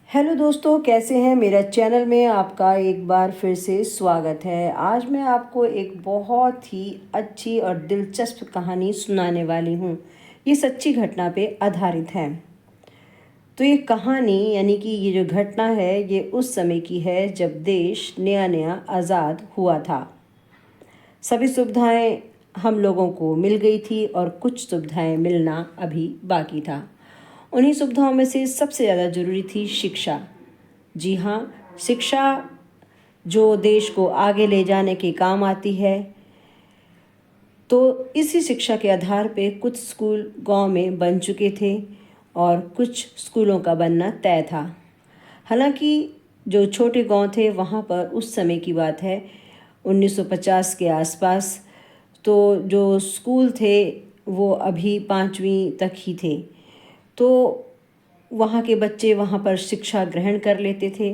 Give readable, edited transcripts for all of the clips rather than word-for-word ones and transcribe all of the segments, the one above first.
Hello दोस्तों, कैसे हैं। मेरा चैनल में आपका एक बार फिर से स्वागत है। आज मैं आपको एक बहुत ही अच्छी और दिलचस्प कहानी सुनाने वाली हूँ। ये सच्ची घटना पे आधारित है। तो ये कहानी यानी कि ये जो घटना है ये उस समय की है जब देश नया नया आज़ाद हुआ था। सभी सुविधाएं हम लोगों को मिल गई थी और कुछ सुविधाएं मिलना अभी बाकी था। उन्हीं सुविधाओं में से सबसे ज़्यादा ज़रूरी थी शिक्षा। जी हाँ, शिक्षा जो देश को आगे ले जाने के काम आती है। तो इसी शिक्षा के आधार पे कुछ स्कूल गांव में बन चुके थे और कुछ स्कूलों का बनना तय था। हालांकि जो छोटे गांव थे वहाँ पर उस समय की बात है 1950 के आसपास, तो जो स्कूल थे वो अभी 5वीं तक ही थे। तो वहाँ के बच्चे वहाँ पर शिक्षा ग्रहण कर लेते थे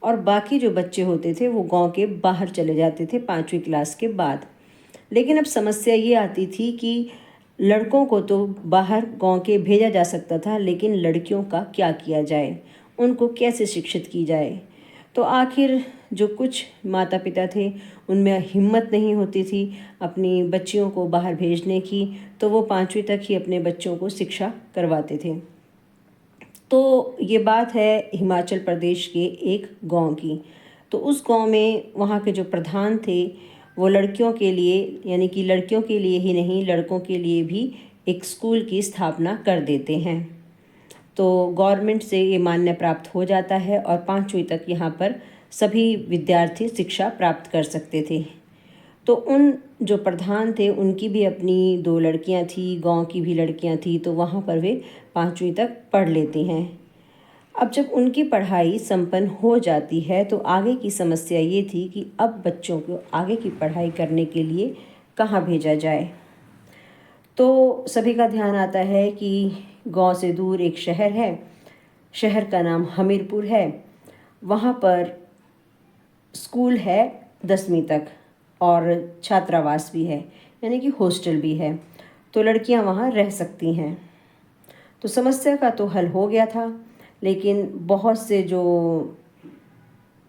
और बाकी जो बच्चे होते थे वो गांव के बाहर चले जाते थे 5वीं क्लास के बाद। लेकिन अब समस्या ये आती थी कि लड़कों को तो बाहर गांव के भेजा जा सकता था, लेकिन लड़कियों का क्या किया जाए, उनको कैसे शिक्षित की जाए। तो आखिर जो कुछ माता पिता थे उनमें हिम्मत नहीं होती थी अपनी बच्चियों को बाहर भेजने की, तो वो 5वीं तक ही अपने बच्चों को शिक्षा करवाते थे। तो ये बात है हिमाचल प्रदेश के एक गांव की। तो उस गांव में वहाँ के जो प्रधान थे वो लड़कियों के लिए यानी कि लड़कियों के लिए ही नहीं लड़कों के लिए भी एक स्कूल की स्थापना कर देते हैं। तो गवर्नमेंट से ये मान्य प्राप्त हो जाता है और 5वीं तक यहाँ पर सभी विद्यार्थी शिक्षा प्राप्त कर सकते थे। तो उन जो प्रधान थे उनकी भी अपनी 2 लड़कियां थी, गांव की भी लड़कियां थी, तो वहाँ पर वे 5वीं तक पढ़ लेती हैं। अब जब उनकी पढ़ाई संपन्न हो जाती है तो आगे की समस्या ये थी कि अब बच्चों को आगे की पढ़ाई करने के लिए कहाँ भेजा जाए। तो सभी का ध्यान आता है कि गांव से दूर एक शहर है, शहर का नाम हमीरपुर है। वहाँ पर स्कूल है 10वीं तक और छात्रावास भी है यानी कि हॉस्टल भी है, तो लड़कियां वहाँ रह सकती हैं। तो समस्या का तो हल हो गया था, लेकिन बहुत से जो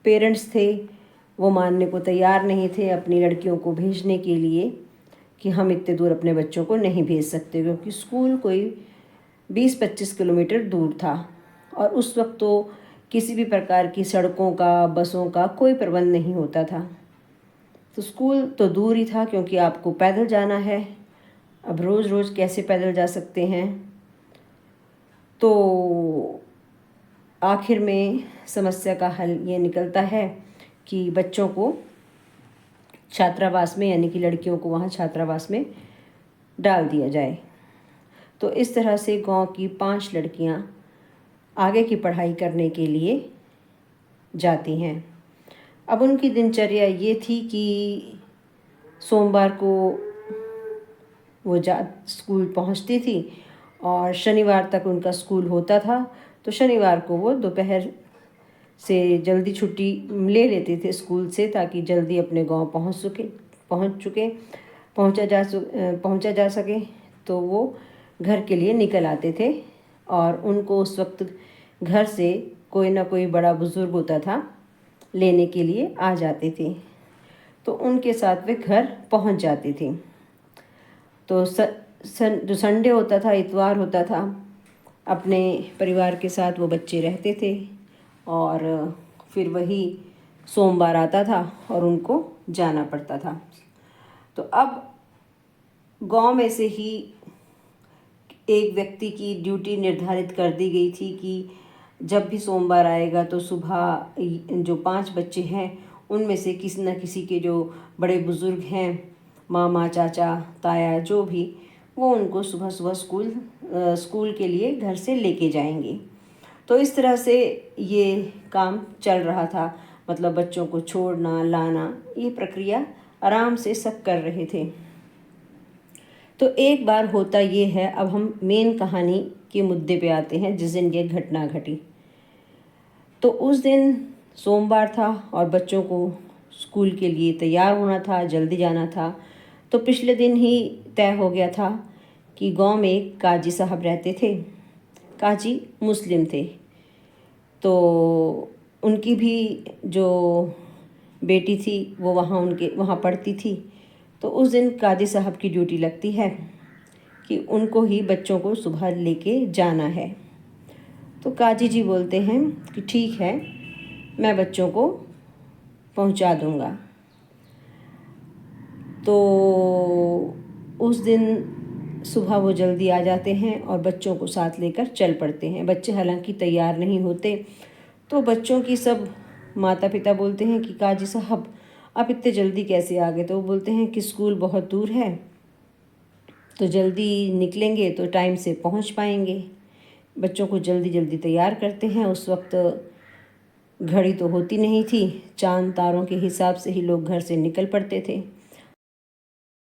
पेरेंट्स थे वो मानने को तैयार नहीं थे अपनी लड़कियों को भेजने के लिए कि हम इतने दूर अपने बच्चों को नहीं भेज सकते, क्योंकि स्कूल कोई 20-25 किलोमीटर दूर था और उस वक्त तो किसी भी प्रकार की सड़कों का, बसों का कोई प्रबंध नहीं होता था। तो स्कूल तो दूर ही था क्योंकि आपको पैदल जाना है। अब रोज़ रोज़ कैसे पैदल जा सकते हैं। तो आखिर में समस्या का हल ये निकलता है कि बच्चों को छात्रावास में यानी कि लड़कियों को वहाँ छात्रावास में डाल दिया जाए। तो इस तरह से गांव की 5 लड़कियां आगे की पढ़ाई करने के लिए जाती हैं। अब उनकी दिनचर्या ये थी कि सोमवार को वो स्कूल पहुंचती थी और शनिवार तक उनका स्कूल होता था। तो शनिवार को वो दोपहर से जल्दी छुट्टी ले लेते थे स्कूल से, ताकि जल्दी अपने गांव पहुंचा जा सके। तो वो घर के लिए निकल आते थे और उनको उस वक्त घर से कोई ना कोई बड़ा बुज़ुर्ग होता था लेने के लिए आ जाते थे, तो उनके साथ वे घर पहुंच जाती थी। तो जो संडे होता था, इतवार होता था, अपने परिवार के साथ वो बच्चे रहते थे और फिर वही सोमवार आता था और उनको जाना पड़ता था। तो अब गांव में से ही एक व्यक्ति की ड्यूटी निर्धारित कर दी गई थी कि जब भी सोमवार आएगा तो सुबह जो 5 बच्चे हैं उनमें से किसी न किसी के जो बड़े बुज़ुर्ग हैं, मामा, चाचा, ताया, जो भी, वो उनको सुबह सुबह स्कूल के लिए घर से लेके जाएंगे। तो इस तरह से ये काम चल रहा था। मतलब बच्चों को छोड़ना लाना, ये प्रक्रिया आराम से सब कर रहे थे। तो एक बार होता ये है, अब हम मेन कहानी के मुद्दे पे आते हैं जिस दिन ये घटना घटी। तो उस दिन सोमवार था और बच्चों को स्कूल के लिए तैयार होना था, जल्दी जाना था। तो पिछले दिन ही तय हो गया था कि गांव में एक काजी साहब रहते थे। काजी मुस्लिम थे। तो उनकी भी जो बेटी थी वो वहाँ पढ़ती थी। तो उस दिन काजी साहब की ड्यूटी लगती है कि उनको ही बच्चों को सुबह लेके जाना है। तो काजी जी बोलते हैं कि ठीक है, मैं बच्चों को पहुंचा दूंगा। तो उस दिन सुबह वो जल्दी आ जाते हैं और बच्चों को साथ लेकर चल पड़ते हैं। बच्चे हालांकि तैयार नहीं होते, तो बच्चों की सब माता पिता बोलते हैं कि काजी साहब आप इतने जल्दी कैसे आ गए। तो वो बोलते हैं कि स्कूल बहुत दूर है, तो जल्दी निकलेंगे तो टाइम से पहुंच पाएंगे। बच्चों को जल्दी जल्दी तैयार करते हैं। उस वक्त घड़ी तो होती नहीं थी, चांद तारों के हिसाब से ही लोग घर से निकल पड़ते थे।